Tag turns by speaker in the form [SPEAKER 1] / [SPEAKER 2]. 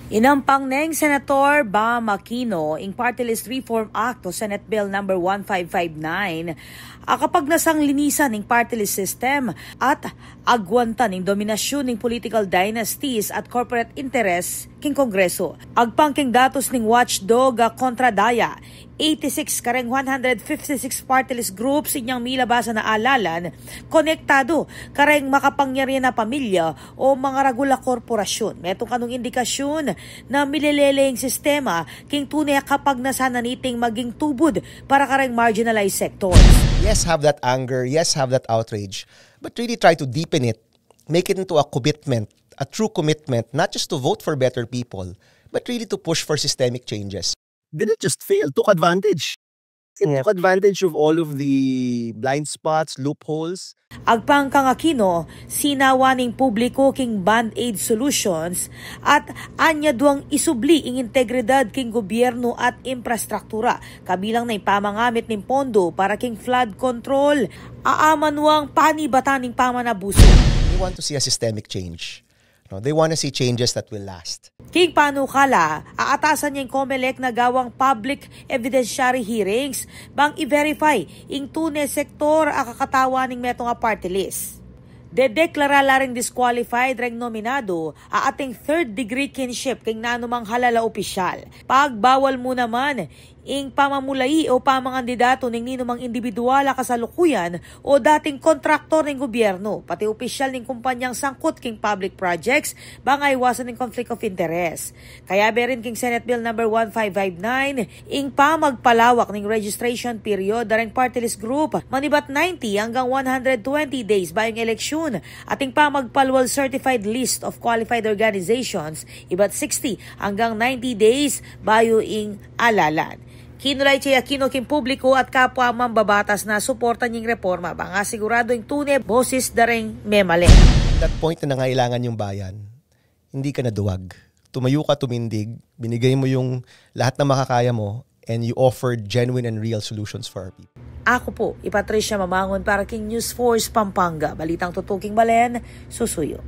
[SPEAKER 1] Inampang ng Senator Bam Aquino ing Party List Reform Act o Senate Bill No. 1559 kapag nasang linisan ng party list system at agwanta ng dominasyon ng political dynasties at corporate interests king Kongreso. Agpangking datos ng watchdog kontra daya 86 kareng 156 party list groups inyang milabasa na alalan, konektado kareng makapangyarihan na pamilya o mga ragula korporasyon. Metong kanong indikasyon na milelele yung sistema king tunay kapag nasananiting maging tubod para kareng marginalized sectors.
[SPEAKER 2] Yes, have that anger. Yes, have that outrage. But really try to deepen it. Make it into a commitment, a true commitment, not just to vote for better people, but really to push for systemic changes.
[SPEAKER 3] Didn't just fail, took advantage. It took advantage of all of the blind spots, loopholes.
[SPEAKER 1] Agpang kang Aquino, sinawa ning publiko king band-aid solutions at anya duang isubli ing integridad king gobyerno at infrastruktura kabilang na ipamangamit ning pondo para king flood control. Aamanuang panibatan ning pamanabuso.
[SPEAKER 2] They want to see a systemic change. No, they want to see changes that will last.
[SPEAKER 1] King panukala, aatasan niya yung COMELEC na gawang public evidentiary hearings bang i-verify ing tunay sektor akakatawa ning metong party list. Dedeklara laring disqualified reng nominado ating third degree kinship king nanumang halala opisyal. Pagbawal mo naman ing pamamulai o pamangandidato ning ninumang individual kasalukuyan o dating kontraktor ng gobyerno, pati opisyal ng kumpanyang sangkot king public projects, bangay iwasan ng conflict of interest. Kaya berin king Senate Bill No. 1559, ing pamagpalawak ng registration period dareng party list group, manibat 90 hanggang 120 days bayong eleksyon, ating pamagpalwal certified list of qualified organizations, ibat 60 hanggang 90 days bayo ing alalan. Kinulay siya Aquino king publiko at kapwa mambabatas na suportan yung reforma banga sigurado yung tunay boses dareng memale.
[SPEAKER 2] That point na nangailangan yung bayan, hindi ka naduwag. Tumayo ka, tumindig, binigay mo yung lahat na makakaya mo and you offered genuine and real solutions for our people.
[SPEAKER 1] Ako po, Patricia Mamangon para king News Force Pampanga. Balitang tutuking Balen, susuyo.